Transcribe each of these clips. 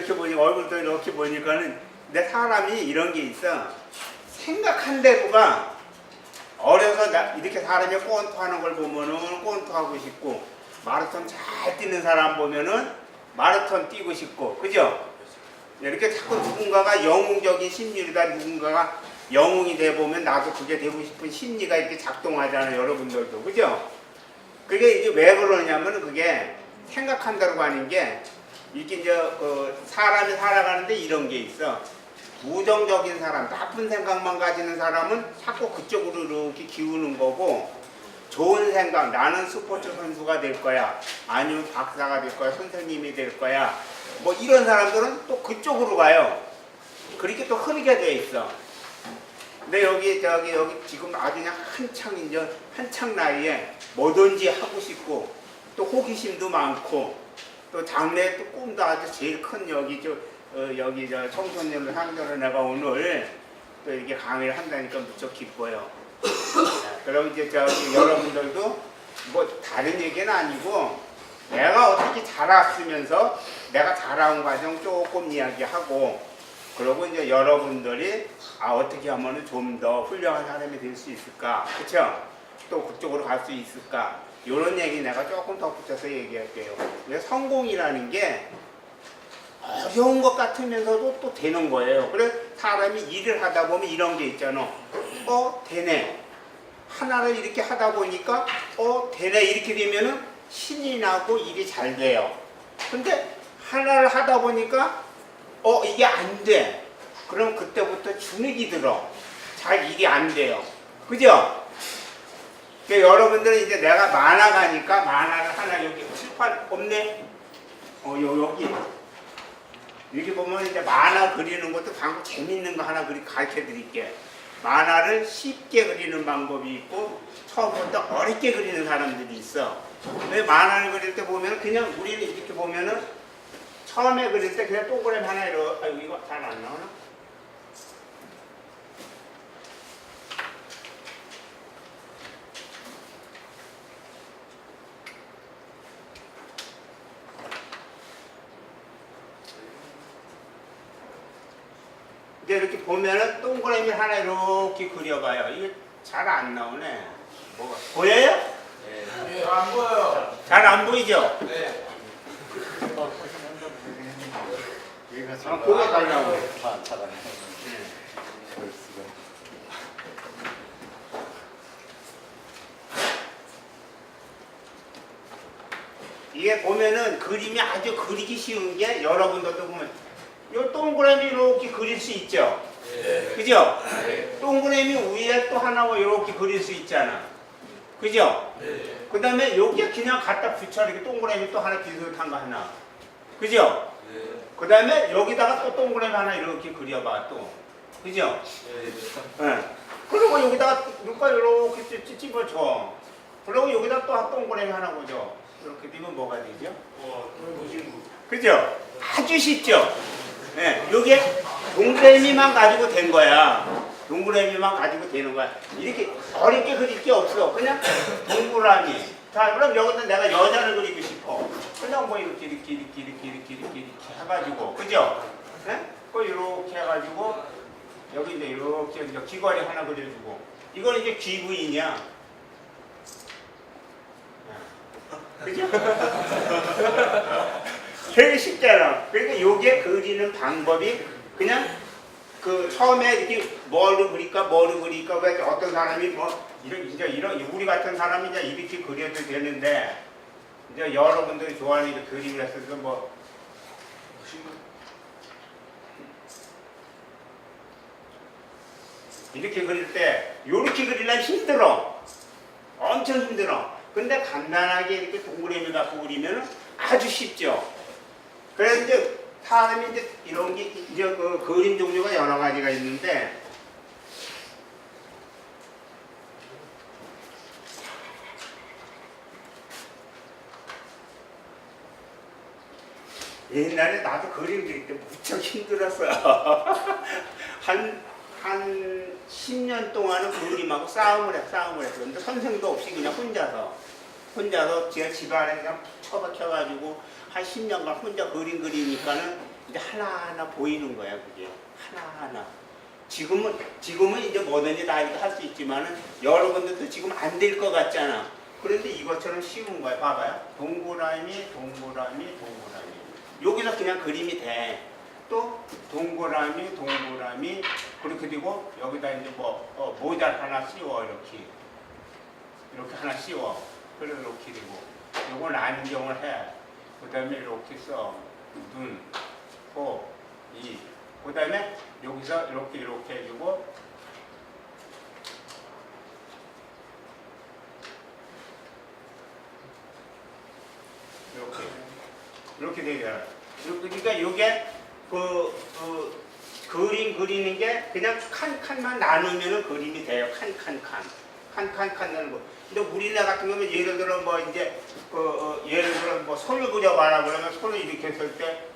이렇게 보니까 얼굴도 이렇게 보니까는 내 사람이 이런 게 있어. 생각한 대로가 어려서 이렇게 사람이 꼰토하는 걸 보면은 꼰토하고 싶고 마라톤 잘 뛰는 사람 보면은 마라톤 뛰고 싶고 그죠? 이렇게 자꾸 누군가가 영웅적인 심리다 누군가가 영웅이 돼 보면 나도 그게 되고 싶은 심리가 이렇게 작동하잖아요 여러분들도 그죠? 그게 이제 왜 그러냐면은 그게 생각한 대로 가는 게 이렇게 이제 사람이 살아가는데 이런 게 있어. 부정적인 사람, 나쁜 생각만 가지는 사람은 자꾸 그쪽으로 이렇게 기우는 거고 좋은 생각, 나는 스포츠 선수가 될 거야 아니면 박사가 될 거야 선생님이 될 거야 뭐 이런 사람들은 또 그쪽으로 가요. 그렇게 또 흐르게 돼 있어. 근데 여기 지금 아주 그냥 한창 나이에 뭐든지 하고 싶고 또 호기심도 많고 또 장래 또 꿈도 아주 제일 큰 여기 저 청소년을 상대로 내가 오늘 또 이렇게 강의를 한다니까 무척 기뻐요. 그럼 이제 여러분들도 뭐 다른 얘기는 아니고 내가 어떻게 자랐으면서 내가 자라온 과정 조금 이야기하고 그러고 이제 여러분들이 어떻게 하면 좀 더 훌륭한 사람이 될 수 있을까 그쵸? 또 그쪽으로 갈 수 있을까 이런 얘기 내가 조금 덧붙여서 얘기할게요. 성공이라는 게 어려운 것 같으면서도 또 되는 거예요. 그래 사람이 일을 하다 보면 이런 게 있잖아. 되네. 하나를 이렇게 하다 보니까 되네 이렇게 되면은 신이 나고 일이 잘 돼요. 근데 하나를 하다 보니까 이게 안 돼. 그럼 그때부터 주눅이 들어. 잘 일이 안 돼요. 그죠? 그러니까 여러분들은 이제 내가 만화 가니까 만화를 하나 여기 칠판 없네? 여기. 여기 보면 이제 만화 그리는 것도 방법 재밌는 거 하나 가르쳐 드릴게. 만화를 쉽게 그리는 방법이 있고 처음부터 어렵게 그리는 사람들이 있어. 근데 만화를 그릴 때 보면 그냥 우리는 이렇게 보면은 처음에 그릴 때 그냥 동그라미 하나 이렇게 이거 잘 안 나오나? 이제 이렇게 보면은 동그라미 하나 이렇게 그려봐요. 이게 잘 안 나오네. 뭐가 보여요? 네. 안 보여요. 잘 안 보이죠? 네. 그게 잘 나오네. 이게 보면은 그림이 아주 그리기 쉬운 게 여러분들도 보면 이 동그라미 이렇게 그릴 수 있죠? 네. 그죠? 네. 동그라미 위에 또 하나 이렇게 그릴 수 있잖아. 그죠? 네. 그 다음에 여기에 그냥 갖다 붙여 이렇게 동그라미 또 하나 비슷한 거 하나. 그죠? 네. 그 다음에 여기다가 또 동그라미 하나 이렇게 그려봐 또. 그죠? 네. 네. 그리고 여기다가 누가 이렇게 찝어줘. 그리고 여기다 또 동그라미 하나 보죠. 이렇게 되면 뭐가 되죠? 그죠? 아주 쉽죠? 네. 요게 동그라미만 가지고 된 거야. 동그라미만 가지고 되는 거야. 이렇게 어렵게 그릴 게 없어. 그냥 동그라미. 자, 그럼 여기다 내가 여자를 그리고 싶어. 그냥 뭐 이렇게 해가지고. 그죠? 네? 이렇게 해가지고 여기 이제 이렇게 귀걸이 하나 그려주고. 이건 이제 귀부인이야. 그죠? 되게 쉽잖아. 그러니까 요게 그리는 방법이 그냥 처음에 이렇게 뭐를 그릴까 왜 어떤 사람이 뭐 이런 우리 같은 사람이 이제 이렇게 그려도 되는데 이제 여러분들이 좋아하는 이런 그림을 했어서 뭐 이렇게 그릴 때 이렇게 그리려면 힘들어. 엄청 힘들어. 근데 간단하게 이렇게 동그라미 갖고 그리면 아주 쉽죠. 그래서 이제 사람이 이제 이런 게 이제 그림 종류가 여러 가지가 있는데 옛날에 나도 그림 그릴 때 무척 힘들었어요. 한 10년 동안은 그림하고 싸움을 했어. 근데 선생도 없이 그냥 혼자서. 혼자서 제가 집안에 그냥 처박혀가지고 한 10년간 혼자 그림 그리니까는 이제 하나하나 보이는 거야, 그게. 하나하나. 지금은 이제 뭐든지 다 할 수 있지만은 여러분들도 지금 안 될 것 같잖아. 그런데 이것처럼 쉬운 거야. 봐봐요. 동그라미. 여기서 그냥 그림이 돼. 또 동그라미. 그렇게 되고 여기다 이제 뭐 모자 하나 씌워 이렇게 하나 씌워. 그래 이렇게 되고 요건 안경을 해. 그다음에 이렇게 써. 눈, 코, 이. 그다음에 여기서 이렇게 해주고 이렇게 되잖아. 그러니까 이게 그림 그리는 게 그냥 칸칸만 나누면은 그림이 돼요. 칸칸칸칸칸칸 거. 근데 우리나라 같은 경우는 예를 들어 뭐 이제 예를 들어 뭐 손을 그려봐라 그러면 손을 이렇게 했을 때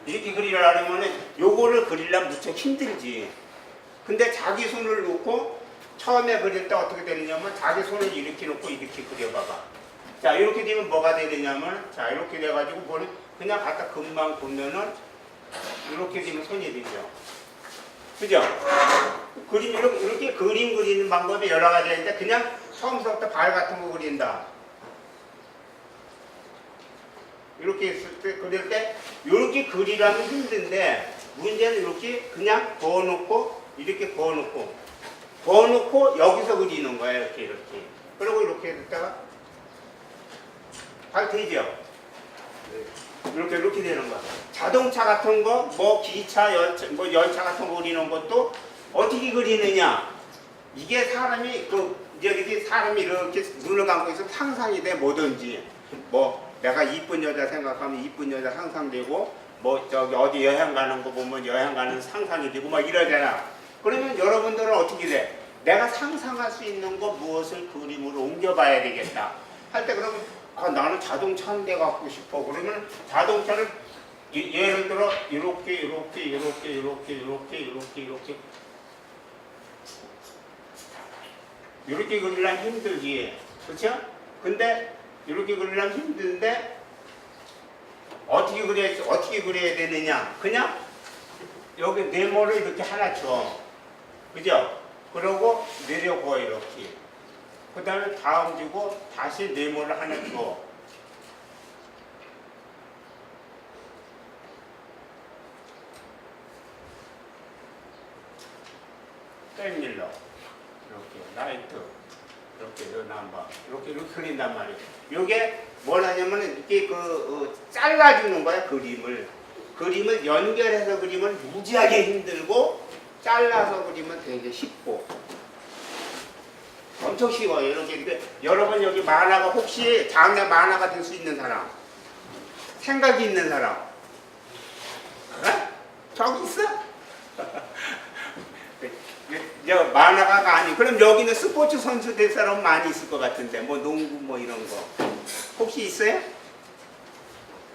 이렇게 그리려면은 요거를 그리려면 무척 힘들지. 근데 자기 손을 놓고 처음에 그릴 때 어떻게 되느냐면 자기 손을 이렇게 놓고 이렇게 그려봐봐. 자 이렇게 되면 뭐가 되느냐면 자 이렇게 돼가지고 뭐는 그냥 갖다 금방 보면은 이렇게 되면 손이 되죠. 그죠? 그림 이렇게 그림 그리는 방법이 여러 가지가 있는데 그냥 처음부터 발 같은 거 그린다. 이렇게 했을 때 그릴 때 이렇게 그리라면 힘든데 문제는 이렇게 그냥 그어놓고 이렇게 그어놓고 여기서 그리는 거야 이렇게 그리고 이렇게 했다가 발 되죠? 이렇게 되는 거야. 자동차 같은 거, 뭐 기차, 열차 같은 거 그리는 것도 어떻게 그리느냐? 이게 사람이 이렇게 눈을 감고 있으면 상상이 돼 뭐든지 뭐. 내가 이쁜 여자 생각하면 이쁜 여자 상상되고 뭐 저기 어디 여행 가는 거 보면 여행 가는 상상이 되고 막 이러잖아. 그러면 여러분들은 어떻게 돼? 내가 상상할 수 있는 거 무엇을 그림으로 옮겨봐야 되겠다 할 때 그러면 나는 자동차 한 대 갖고 싶어. 그러면 자동차를 예를 들어 이렇게 그리려면 힘들지. 그렇죠? 근데 이렇게 그리려면 힘든데 어떻게 그려야 되느냐? 그냥 여기 네모를 이렇게 하나 줘. 그죠? 그러고 내려고 이렇게. 그 다음에 다음 주고 다시 네모를 하나 줘. 땡밀러 이렇게 라이트 이렇게 남바 이렇게 그린단 말이에요. 이게 뭘 하냐면 이렇게 잘라주는 거야 그림을 연결해서 그리면 무지하게 힘들고 잘라서 그리면 되게 쉽고 엄청 쉬워요. 이렇게 여러분 여기 만화가 혹시 장래 만화가 될 수 있는 사람 생각이 있는 사람 저기 있어? 저 만화가가 아니 그럼 여기는 스포츠 선수 될 사람 많이 있을 것 같은데 뭐 농구 뭐 이런 거 혹시 있어요?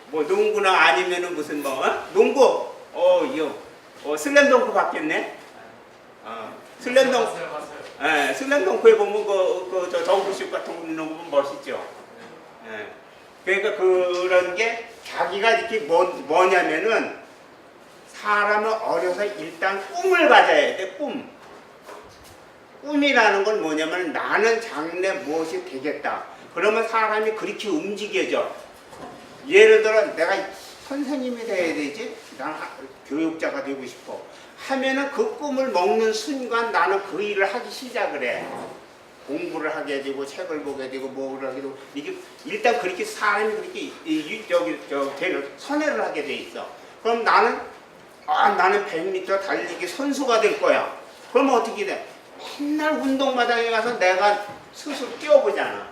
뭐 농구나 아니면은 무슨 농구 슬램덩크 봤겠네. 슬램덩크에 보면 저 덩크슛 같은 거 있는 거 보면 멋있죠. 그러니까 그런 게 자기가 이렇게 뭐냐면은 사람은 어려서 일단 꿈을 가져야 돼. 꿈이라는 건 뭐냐면 나는 장래 무엇이 되겠다. 그러면 사람이 그렇게 움직여져. 예를 들어 내가 선생님이 돼야 되지. 난 교육자가 되고 싶어. 하면은 그 꿈을 먹는 순간 나는 그 일을 하기 시작을 해. 공부를 하게 되고 책을 보게 되고 뭐를 하게 되고 이게 일단 그렇게 사람이 그렇게 선회를 하게 돼 있어. 그럼 나는 100m 달리기 선수가 될 거야. 그러면 어떻게 돼? 맨날 운동마당에 가서 내가 스스로 뛰어보잖아.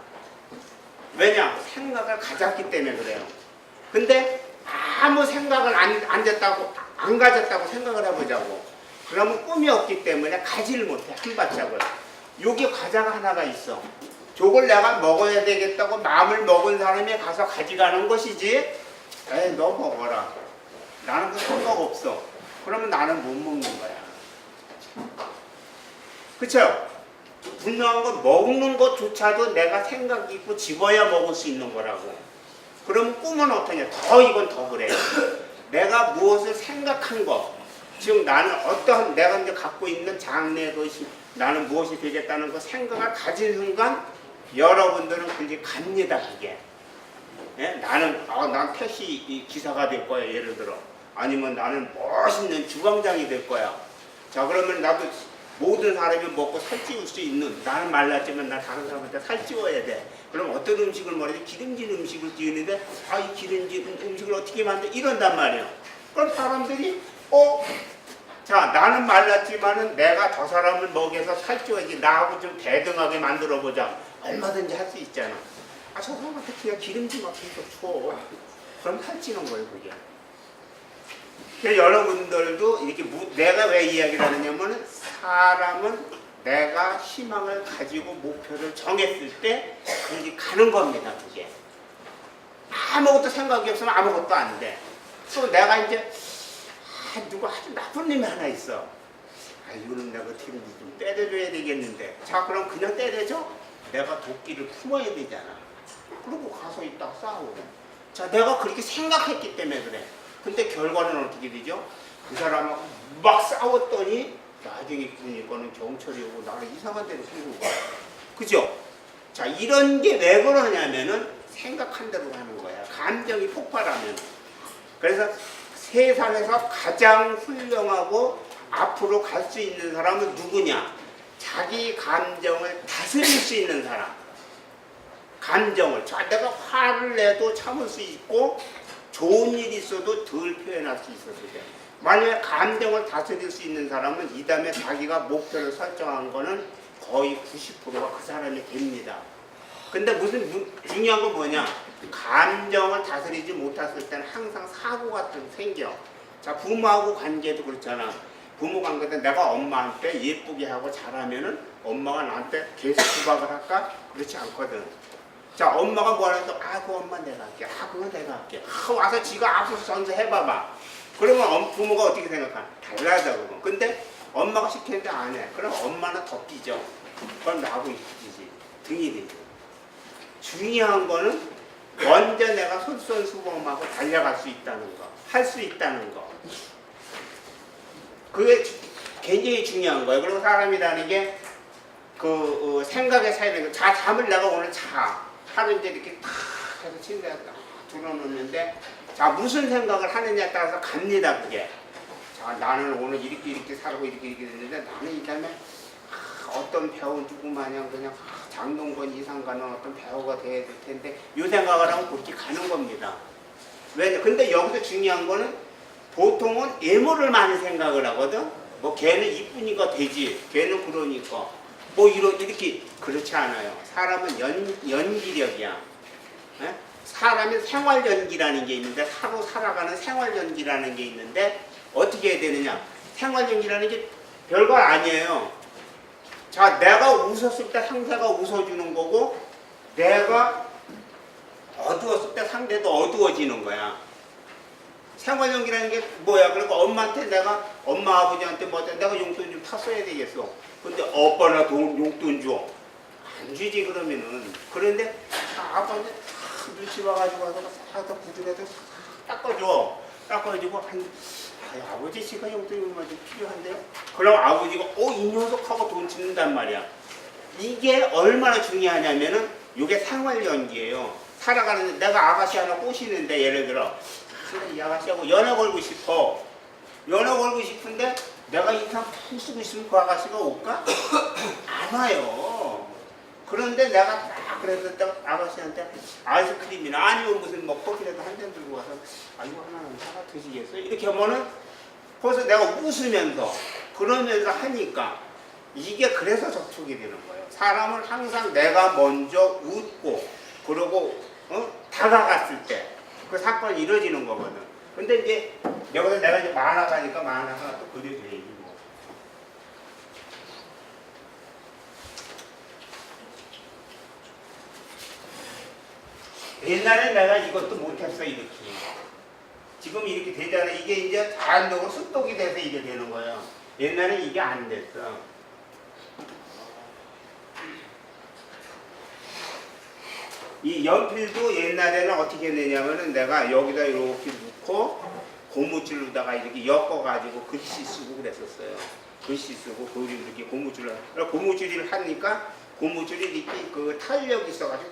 왜냐? 생각을 가졌기 때문에 그래요. 근데 아무 생각을 안 가졌다고 생각을 해보자고. 그러면 꿈이 없기 때문에 가지를 못해, 한 발짝을. 여기 과자가 하나가 있어. 저걸 내가 먹어야 되겠다고 마음을 먹은 사람이 가서 가져가는 것이지. 에이, 너 먹어라. 나는 그 생각 없어. 그러면 나는 못 먹는 거야. 그쵸? 분명한 건 먹는 것조차도 내가 생각이 있고 집어야 먹을 수 있는 거라고. 그럼 꿈은 어떠냐? 이건 더 그래요. 내가 무엇을 생각한 거. 지금 나는 어떠한 내가 이제 갖고 있는 장래도 나는 무엇이 되겠다는 그 생각을 가진 순간 여러분들은 그게 갑니다. 그게. 예? 난 택시 기사가 될 거야. 예를 들어. 아니면 나는 멋있는 주방장이 될 거야. 자, 그러면 나도 모든 사람이 먹고 살찌울 수 있는, 나는 말랐지만 나 다른 사람한테 살찌워야 돼. 그럼 어떤 음식을 말이지? 기름진 음식을 찌우는데 이 기름진 음식을 어떻게 만들? 이런단 말이에요. 그럼 사람들이 자, 나는 말랐지만은 내가 저 사람을 먹여서 살찌워야지. 나하고 좀 대등하게 만들어 보자. 얼마든지 할 수 있잖아. 저 사람한테 그냥 기름진 거 줘. 그럼 살찌는 거예요, 그게. 그래서 여러분들도 이렇게 내가 왜 이야기를 하느냐면은 사람은 내가 희망을 가지고 목표를 정했을 때 그게 가는 겁니다. 그게 아무것도 생각이 없으면 아무것도 안 돼. 또 내가 이제 누구 아주 나쁜 놈이 하나 있어. 이거는 내가 어떻게 좀 때려줘야 되겠는데. 자, 그럼 그냥 때려줘? 내가 도끼를 품어야 되잖아. 그러고 가서 이따 싸우고. 자, 내가 그렇게 생각했기 때문에 그래. 근데 결과는 어떻게 되죠? 그 사람하고 막 싸웠더니 나중에 보니까는 경찰이 오고 나를 이상한 데로 끌고 가. 그죠? 자, 이런 게 왜 그러냐면은 생각한 대로 하는 거야. 감정이 폭발하면. 그래서 세상에서 가장 훌륭하고 앞으로 갈 수 있는 사람은 누구냐? 자기 감정을 다스릴 수 있는 사람. 감정을. 자, 내가 화를 내도 참을 수 있고 좋은 일이 있어도 덜 표현할 수 있어서 돼. 만약에 감정을 다스릴 수 있는 사람은 이 다음에 자기가 목표를 설정한 거는 거의 90%가 그 사람이 됩니다. 근데 중요한 건 뭐냐? 감정을 다스리지 못했을 때는 항상 사고가 생겨. 자, 부모하고 관계도 그렇잖아. 부모 관계도 내가 엄마한테 예쁘게 하고 잘하면은 엄마가 나한테 계속 구박을 할까? 그렇지 않거든. 자, 엄마가 뭐라해도 그 엄마 내가 할게. 그거 내가 할게. 와서 지가 앞서서 전수해봐봐. 그러면 부모가 어떻게 생각하나? 달라져 그거. 근데 엄마가 시키는데 안 해. 그럼 엄마는 더 삐져. 그럼 나하고 이기지. 등이 되죠. 중요한 거는 먼저 내가 솔선수범하고 달려갈 수 있다는 거. 할 수 있다는 거. 그게 굉장히 중요한 거예요. 그리고 사람이라는 게 생각의 사이에 잠을 내가 오늘 하루 이제 이렇게 탁 해서 침대에 들어놓는데 자, 무슨 생각을 하느냐에 따라서 갑니다, 그게. 자, 나는 오늘 이렇게 살고 이렇게 됐는데 나는 이 다음에 어떤 배우 누구 마냥 그냥 장동건 이상가는 어떤 배우가 돼야 될 텐데 이 생각을 하면 그렇게 가는 겁니다. 왜냐? 근데 여기서 중요한 거는 보통은 예물을 많이 생각을 하거든. 뭐 걔는 이쁘니까 되지. 걔는 그러니까. 뭐 이렇게 그렇지 않아요. 사람은 연기력이야. 에? 사람이 생활연기라는 게 있는데 서로 살아가는 생활연기라는 게 있는데 어떻게 해야 되느냐? 생활연기라는 게 별거 아니에요. 자, 내가 웃었을 때 상대가 웃어주는 거고 내가 어두웠을 때 상대도 어두워지는 거야. 생활연기라는 게 뭐야? 그러니까 엄마한테 엄마 아버지한테 내가 용돈 좀 탔어야 되겠어. 근데 오빠나 용돈 줘. 안 주지 그러면은. 그런데 아빠한테 눈치 봐가지고 와서 싹 구두라도 닦아줘. 닦아주고 아버지 지가 용돈이 얼마 좀 필요한데요? 그럼 아버지가 이 녀석하고 돈 짓는단 말이야. 이게 얼마나 중요하냐면은 이게 생활연기예요. 살아가는데 내가 아가씨 하나 꼬시는데 예를 들어 이 아가씨하고 연애 걸고 싶어. 연애 걸고 싶은데 내가 인상 푹 쓰고 있으면 그 아가씨가 올까? 안 와요. 그런데 내가 딱 그래서 아가씨한테 아이스크림이나 아니면 무슨 커피라도 한 잔 들고 와서 이거 하나는 사가 드시겠어요? 이렇게 하면은 벌써 내가 웃으면서 그러면서 하니까 이게 그래서 접촉이 되는 거예요. 사람은 항상 내가 먼저 웃고 그러고 다가갔을 때 그 사건이 이루어지는 거거든. 근데 이제 여기서 내가 이제 만화가 하니까 만화가 또 그려져야지 뭐. 옛날에 내가 이것도 못했어 이렇게. 지금 이렇게 되잖아. 이게 이제 자연적으로 습독이 돼서 이게 되는 거예요. 옛날에 이게 안 됐어. 이 연필도 옛날에는 어떻게 했느냐면은 내가 여기다 이렇게 놓고 고무줄로다가 이렇게 엮어가지고 글씨 쓰고 그랬었어요. 글씨 쓰고 그림 이렇게 고무줄을 하니까 고무줄이 이렇게 그 탄력이 있어가지고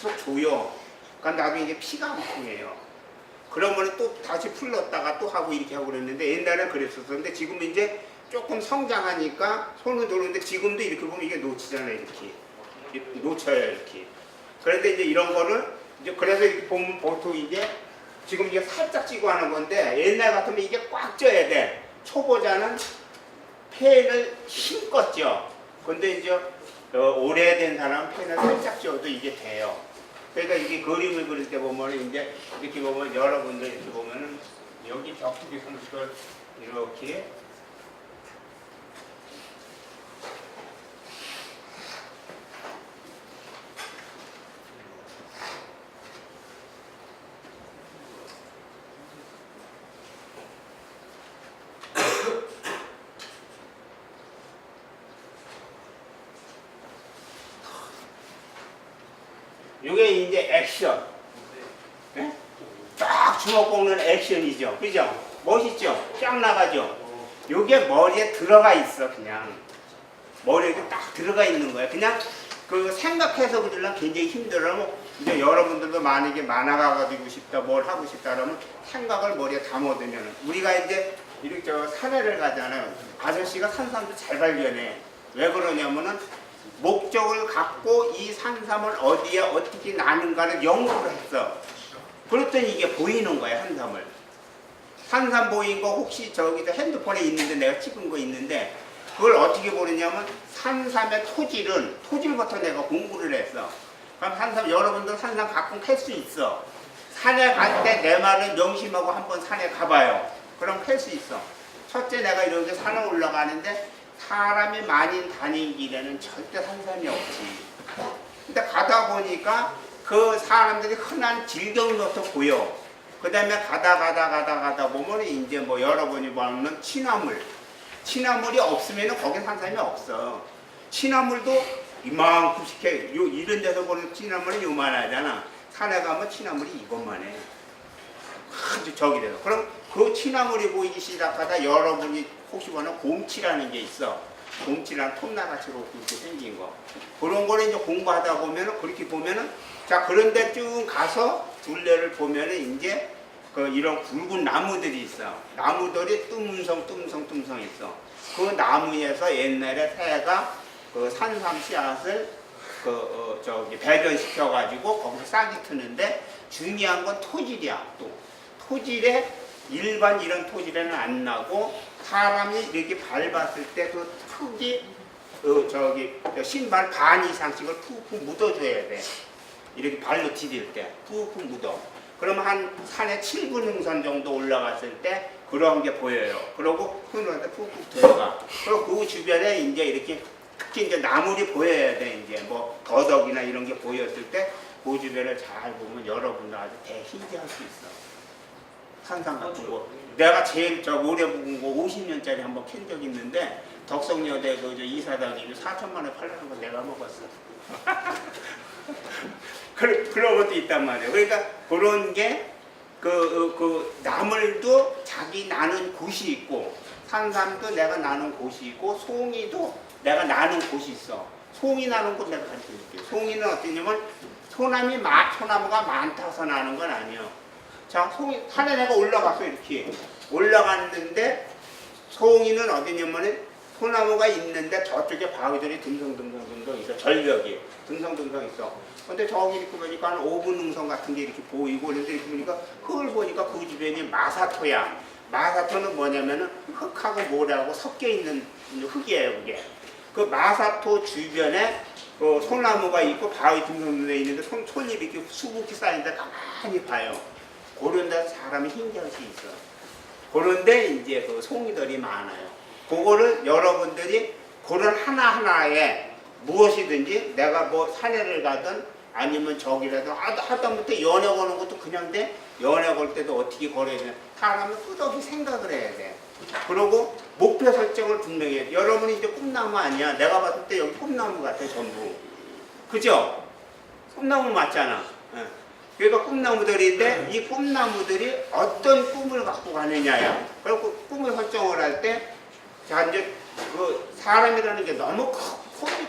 계속 조여. 그러니까 나도 이제 피가 안 통해요. 그러면 또 다시 풀렀다가 또 하고 이렇게 하고 그랬는데 옛날에는 그랬었는데 지금 이제 조금 성장하니까 손을 도는데 지금도 이렇게 보면 이게 놓치잖아요. 이렇게 놓쳐요 이렇게. 그런데 이제 이런 거를 이제 그래서 이렇게 보면 보통 이제 지금 이게 살짝 찌고 하는 건데 옛날 같으면 이게 꽉 쪄야 돼. 초보자는 펜을 힘껏 쪄. 근데 이제 오래된 사람은 펜을 살짝 쪄도 이게 돼요. 그러니까 이게 그림을 그릴 때 보면 이제 이렇게 보면 여러분들 이렇게 보면은 여기 벽두기 선수를 이렇게 이게 이제 액션. 네? 딱 주먹 꺾는 액션이죠. 그죠? 멋있죠? 쫙 나가죠? 이게 머리에 들어가 있어, 그냥. 머리에 딱 들어가 있는 거야. 그냥 그 생각해서 그러려면 굉장히 힘들어. 이제 여러분들도 만약에 만화가 가지고 싶다, 뭘 하고 싶다 그러면 생각을 머리에 담아두면 우리가 이제 이렇게 저 산에를 가잖아요. 아저씨가 산삼도 잘 발견해. 왜 그러냐면은 목적을 갖고 이 산삼을 어디에 어떻게 나는가를 연구를 했어. 그랬더니 이게 보이는 거야, 산삼을. 산삼 보인 거 혹시 저기서 핸드폰에 있는데 내가 찍은 거 있는데 그걸 어떻게 보느냐면 산삼의 토질부터 내가 공부를 했어. 그럼 산삼, 여러분들 산삼 가끔 캘 수 있어. 산에 갈 때 내 말을 명심하고 한번 산에 가봐요. 그럼 캘 수 있어. 첫째 내가 이렇게 산에 올라가는데 사람이 많이 다니는 길에는 절대 산삼이 없지. 근데 가다 보니까 그 사람들이 흔한 질경부터 보여. 그 다음에 가다 보면 이제 뭐 여러분이 보는 취나물이 없으면 거기 산삼이 없어. 취나물도 이만큼씩 해. 이런 데서 보는 취나물은 요만하잖아. 산에 가면 취나물이 이것만 해. 아주 저기래서. 그럼 그 취나물이 보이기 시작하다 여러분이 혹시 보는 곰치라는 게 있어. 곰치라는 톱나같이로 이렇게 생긴 거. 그런 거를 이제 공부하다 보면은 그렇게 보면은 자 그런데 쭉 가서 둘레를 보면은 이제 그 이런 굵은 나무들이 있어. 나무들이 뜸성 있어. 그 나무에서 옛날에 새가 그 산삼 씨앗을 저기 배변시켜 가지고 거기서 싹이 트는데 중요한 건 토질이야. 또 토질에 일반 이런 토질에는 안 나고 사람이 이렇게 밟았을 때 그 흙이 저기 신발 반 이상씩을 푹푹 묻어줘야 돼. 이렇게 발로 디딜 때 푹푹 묻어. 그러면 한 산에 7분 능선 정도 올라갔을 때 그런 게 보여요. 그러고 흙한테 푹푹 들어가. 그리고 그 주변에 이제 이렇게 특히 이제 나물이 보여야 돼. 이제 뭐 더덕이나 이런 게 보였을 때 그 주변을 잘 보면 여러분들 아주 대신기할 수 있어. 산삼 같은 거. 내가 제일 저 오래 본 거 50년짜리 한번 캔 적 있는데 덕성여대 그 이사장님이 4천만 원 팔라는 거 내가 먹었어. 그런 것도 있단 말이에요. 그러니까 그런 게 그 나물도 자기 나는 곳이 있고 산삼도 내가 나는 곳이 있고 송이도 내가 나는 곳이 있어. 송이 나는 곳 내가 가르쳐 줄게요. 송이는 어떠냐면 소나무가 많다서 나는 건 아니에요. 자, 송이 산에 내가 올라갔어. 이렇게 올라갔는데 송이는 어디냐면은 소나무가 있는데 저쪽에 바위들이 듬성듬성 있어. 절벽이 듬성듬성 있어. 근데 저기 이렇게 보니까 한 5분 능선 같은 게 이렇게 보이고 그런데 이렇게 보니까 흙을 보니까 그 주변이 마사토야. 마사토는 뭐냐면은 흙하고 모래하고 섞여 있는 흙이에요. 그게 그 마사토 주변에 그 소나무가 있고 바위 듬성듬성 있는데 손이 이렇게 수북히 쌓이는데 가만히 봐요. 그런 데 사람이 힘겨울 수 있어. 그런데 이제 그 송이들이 많아요. 그거를 여러분들이 그런 하나하나에 무엇이든지 내가 뭐 산에를 가든 아니면 저기라도 하다못해 연애 거는 것도 그냥 돼. 연애 걸 때도 어떻게 걸어야 돼. 사람은 끝없이 생각을 해야 돼. 그리고 목표 설정을 분명히 해. 여러분이 이제 꿈나무 아니야. 내가 봤을 때 여기 꿈나무 같아 전부. 그죠? 꿈나무 맞잖아. 예. 그러니까 꿈나무들인데 이 꿈나무들이 어떤 꿈을 갖고 가느냐야. 그리고 꿈을 설정을 할 때, 자 이제 그 사람이라는 게 너무 커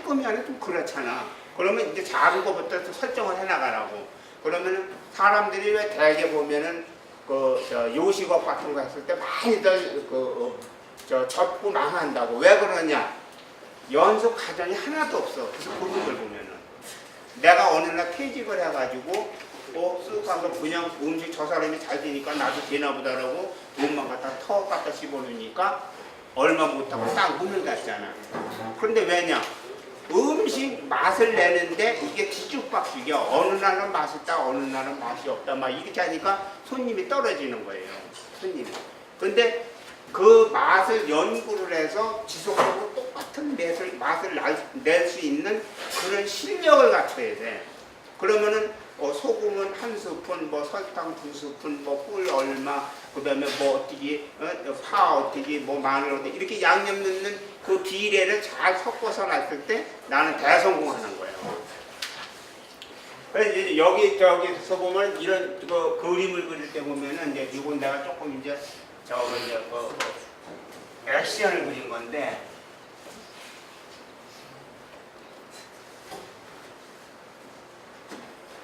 꿈이 아니라 좀 그렇잖아. 그러면 이제 작은 것부터 좀 설정을 해나가라고. 그러면은 사람들이 왜 대개 보면은 저 요식업 같은 거 했을 때 많이들 접고 망한다고. 왜 그러냐? 연속 과정이 하나도 없어. 그래서 그런 걸 보면은 내가 어느 날 퇴직을 해가지고 쓱 가서 그냥 음식 저 사람이 잘 되니까 나도 되나 보다라고 돈만 갖다 턱 갖다 씹어놓으니까 얼마 못하고 딱 문을 닫잖아. 그런데 왜냐? 음식 맛을 내는데 이게 뒤죽박죽이야. 어느 날은 맛있다, 어느 날은 맛이 없다. 막 이렇게 하니까 손님이 떨어지는 거예요. 손님이. 근데 그 맛을 연구를 해서 지속적으로 똑같은 맛을 낼 수 있는 그런 실력을 갖춰야 돼. 그러면은 소금은 한 스푼, 뭐 설탕 2스푼, 뭐 꿀 얼마, 그다음에 뭐 어떻게 파 어떻게, 뭐 마늘 어떻게 이렇게 양념 넣는 그 비례를 잘 섞어서 놨을 때 나는 대성공하는 거예요. 그래서 이제 저기서 보면 이런 그림을 그릴 때 보면은 이제 이건 내가 조금 이제 액션을 그린 건데.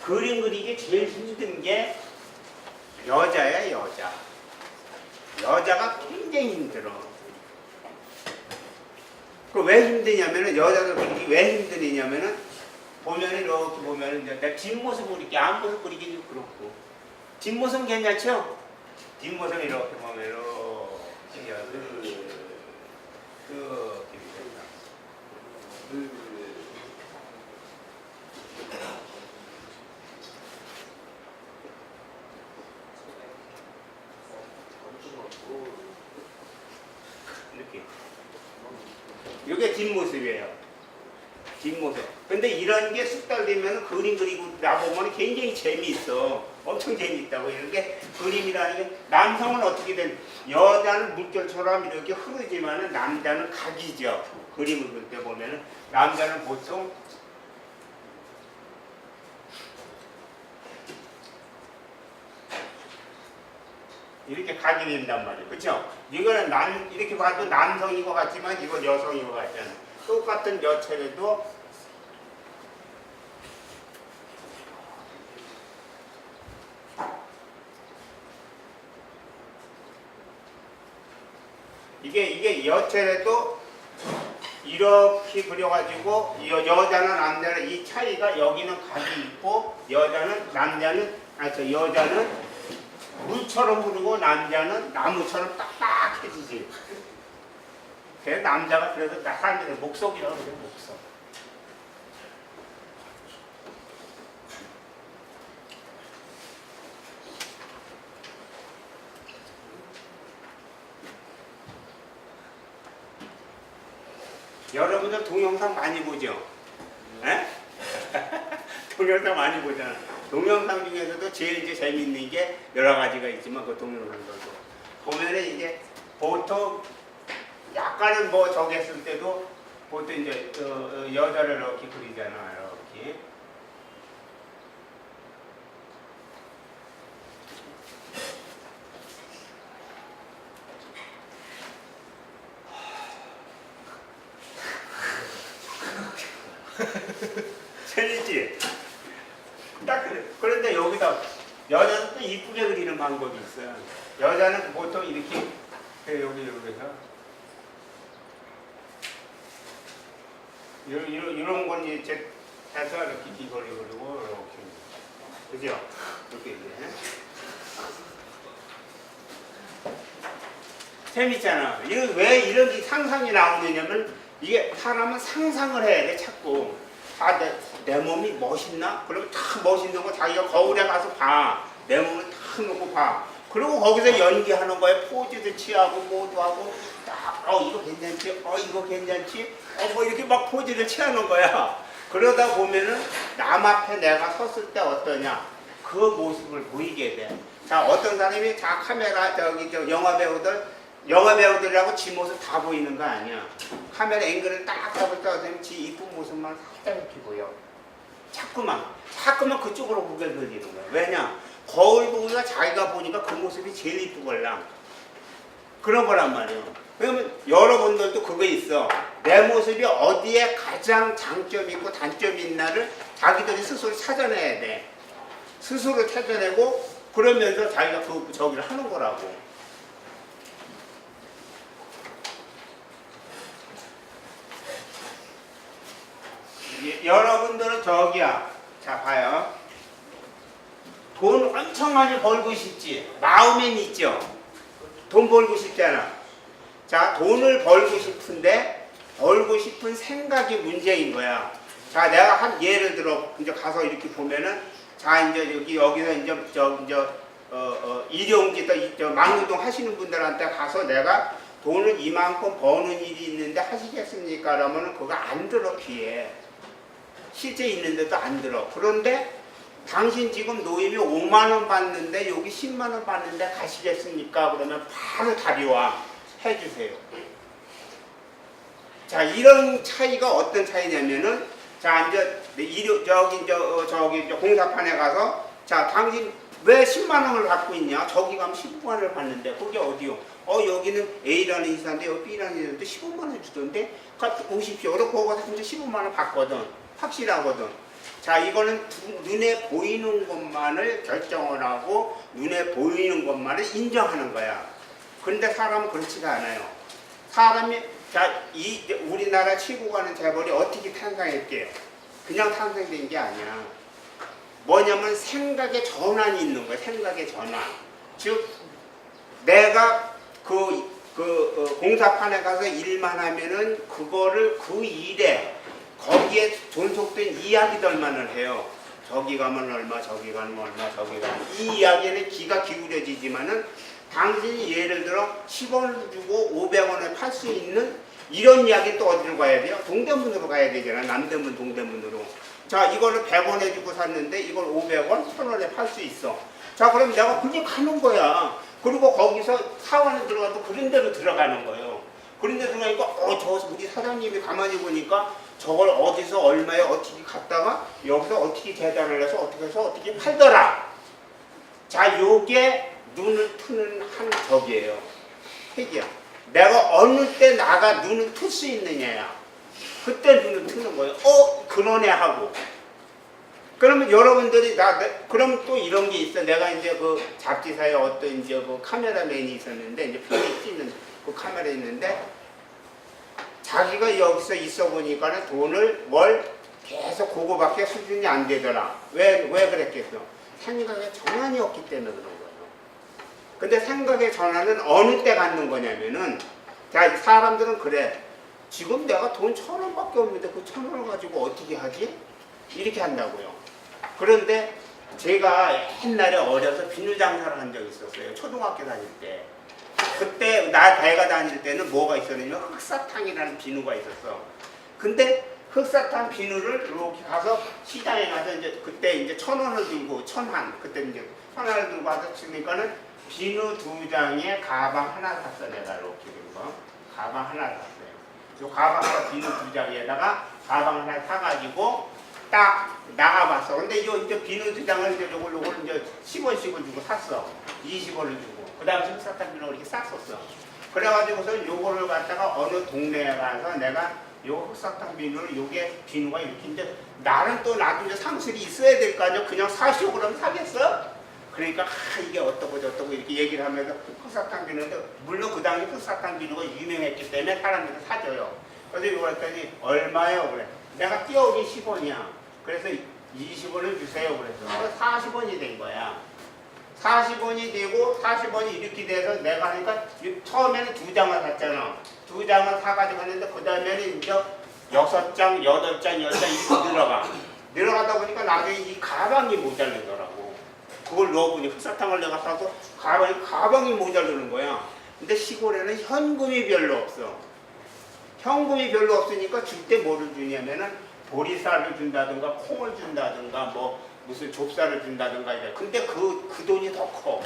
그림 그리기 제일 힘든 게 여자야, 여자. 여자가 굉장히 힘들어. 그 왜 힘드냐면은, 여자들 그리기 왜 힘드냐면은, 보면은, 이렇게 보면은, 내 뒷모습 그리기, 앞모습 그리기는 그렇고. 뒷모습은 괜찮죠? 뒷모습 이렇게 보면, 이렇게, 이게 뒷모습이에요. 뒷모습. 근데 이런 게 쑥달 되면 그림 그리고 나보면 굉장히 재미있어. 엄청 재미있다고. 이런 게 그림이라는 게, 남성은 어떻게든 여자는 물결처럼 이렇게 흐르지만은 남자는 각이죠. 그림을 그릴 때 보면은 남자는 보통 이렇게 각이 된단 말이에요. 그렇죠? 이거는 이렇게 봐도 남성인 것 같지만 이건 여성인 것 같잖아. 똑같은 여체에도 이게 여체에도 이렇게 그려가지고 여자는 남자는 이 차이가, 여기는 각이 있고 여자는 물처럼 흐르고 남자는 나무처럼 딱딱해지지. 그래서 남자가, 그래서 사람들이 목석이라고 그래요. 목석. 여러분들 동영상 많이 보죠? 에? 동영상 많이 보잖아. 동영상 중에서도 제일 이제 재밌는 게 여러 가지가 있지만, 그 동영상들도 보면은 이제 보통 약간은 뭐 저기 했을 때도 보통 이제 여자를 이렇게 그리잖아. 이렇게. 재밌지? 딱 그래. 그런데 여기다 여자는 또 이쁘게 그리는 방법이 있어요. 여자는 보통 이렇게 여기서 이런 건 이제 해서 이렇게 이걸 그리고 이렇게, 그죠? 이렇게 이제 재밌잖아. 왜 이런 상상이 나오느냐면, 이게 사람은 상상을 해야 돼. 자꾸 내 몸이 멋있나? 그러면 다 멋있는 거 자기가 거울에 가서 봐. 내 몸을 다 놓고 봐. 그리고 거기서 연기하는 거에 포즈도 취하고 뭐도 하고 딱 이거 괜찮지? 이거 괜찮지? 뭐 이렇게 막 포즈를 취하는 거야. 그러다 보면은 남 앞에 내가 섰을 때 어떠냐? 그 모습을 보이게 돼. 자, 어떤 사람이 카메라 영화 배우들이라고 지 모습 다 보이는 거 아니야. 카메라 앵글을 딱 잡을 때 어쩌면 지 이쁜 모습만 살짝 이렇게 보여. 자꾸 자꾸만 그쪽으로 고개를 돌리는 거야. 왜냐? 거울 보기가 자기가 보니까 그 모습이 제일 이쁘걸랑 그런 거란 말이에요. 왜냐면 여러분들도 그거 있어. 내 모습이 어디에 가장 장점이 있고 단점이 있나를 자기들이 스스로 찾아내야 돼. 스스로 찾아내고 그러면서 자기가 그 저기를 하는 거라고. 여러분들은 저기야. 자 봐요. 돈 엄청 많이 벌고 싶지. 마음엔 있죠. 돈 벌고 싶잖아. 자, 돈을 벌고 싶은데 벌고 싶은 생각이 문제인 거야. 자, 내가 한 예를 들어 이제 가서 이렇게 보면은 자 이제 여기서 이제 일용직 막노동 하시는 분들한테 가서 내가 돈을 이만큼 버는 일이 있는데 하시겠습니까? 그러면은 그거 안 들어 귀에. 실제 있는데도 안 들어. 그런데 당신 지금 노임이 5만 원 받는데 여기 10만 원 받는데 가시겠습니까? 그러면 바로 답이 와. 해주세요. 자, 이런 차이가 어떤 차이냐면은 자 이제 저기 공사판에 가서 자 당신 왜 10만 원을 받고 있냐? 저기 가면 15만 원을 받는데 그게 어디요? 여기는 A라는 이사인데 여기 B라는 이사인데 15만 원 주던데 오십시오. 그래서 거기서 진짜 15만 원 받거든. 확실하거든. 자, 이거는 눈에 보이는 것만을 결정을 하고 눈에 보이는 것만을 인정하는 거야. 그런데 사람은 그렇지가 않아요. 사람이 자, 우리나라 치고 가는 재벌이 어떻게 탄생했게요? 그냥 탄생된 게 아니야. 뭐냐면 생각의 전환이 있는 거야. 생각의 전환. 즉 내가 공사판에 가서 일만 하면은 그거를 그 일에 거기에 존속된 이야기들만을 해요. 저기 가면 얼마, 저기 가면 얼마, 저기 가면 이 이야기에는 귀가 기울여지지만은 당신이 예를 들어 10원 주고 500원에 팔 수 있는 이런 이야기는 또 어디로 가야 돼요? 동대문으로 가야 되잖아. 남대문, 동대문으로. 자, 이거를 100원에 주고 샀는데 이걸 500원, 1000원에 팔 수 있어. 자, 그럼 내가 그냥 가는 거야. 그리고 거기서 사원에 들어가도 그런 데로 들어가는 거예요. 그런 데 들어가니까 저 우리 사장님이 가만히 보니까 저걸 어디서 얼마에 어떻게 갔다가 여기서 어떻게 계산을 해서 어떻게 해서 어떻게 팔더라. 자, 요게 눈을 트는 한 적이에요. 핵이야. 내가 어느 때 나가 눈을 틀 수 있느냐야. 그때 눈을 트는 거예요. 그러네 하고. 그러면 여러분들이 그럼 또 이런 게 있어. 내가 이제 그 잡지사에 어떤 이제 그 카메라맨이 있었는데 이제 film이 찍는 그 카메라 있는데 자기가 여기서 있어 보니까는 돈을 계속 그거밖에 수준이 안 되더라. 왜 그랬겠어? 생각의 전환이 없기 때문에 그런 거예요. 근데 생각의 전환은 어느 때 갖는 거냐면은 자, 사람들은 그래. 지금 내가 돈 1,000원밖에 없는데 그 1,000원을 가지고 어떻게 하지? 이렇게 한다고요. 그런데 제가 옛날에 어려서 비누 장사를 한 적이 있었어요. 초등학교 다닐 때. 그때 내가 다닐 때는 뭐가 있었냐면 흑사탕이라는 비누가 있었어. 근데 흑사탕 비누를 이렇게 가서 시장에 가서 이제 그때 이제 1,000원을 들고 1,000한 그때 이제 1,000원을 들고 와서 치니까는 비누 2장에 가방 하나 샀어. 내가 이렇게 된 거. 가방 하나 샀어요. 요 가방 하나 비누 2장에다가 가방 하나 사가지고 딱 나가봤어. 근데 이제 비누 2장을 이제 요걸 이제 10원씩을 주고 샀어. 20원을 주고. 그 다음에 흑사탕 비누를 이렇게 쌌었어. 그래가지고서 요거를 갖다가 어느 동네에 가서 내가 요 흑사탕 비누를 요게 비누가 이렇게 이제 나도 이제 상술이 있어야 될 거 아니야. 그냥 사시오 그러면 사겠어? 그러니까 이게 어떠고 저떠고 이렇게 얘기를 하면서 흑사탕 비누인데 물론 그 당시 흑사탕 비누가 유명했기 때문에 사람들이 사줘요. 그래서 이거 했더니 얼마요? 그래. 내가 띄어오기 10원이야. 그래서 20원을 주세요. 그래서 40원이 된 거야. 40원이 되고 40원이 이렇게 돼서 내가 하니까 처음에는 2장을 샀잖아. 2장을 사가지고 갔는데 그 다음에는 이제 6장, 8장, 10장 이렇게 늘어가다 보니까 나중에 이 가방이 모자르더라고. 그걸 넣어보니 흑사탕을 내가 사서 가방이 모자르는 거야. 근데 시골에는 현금이 별로 없어. 현금이 별로 없으니까 줄 때 뭐를 주냐면은 보리쌀을 준다든가 콩을 준다든가 뭐 무슨 좁쌀을 준다든가 이래. 근데 그 돈이 더 커.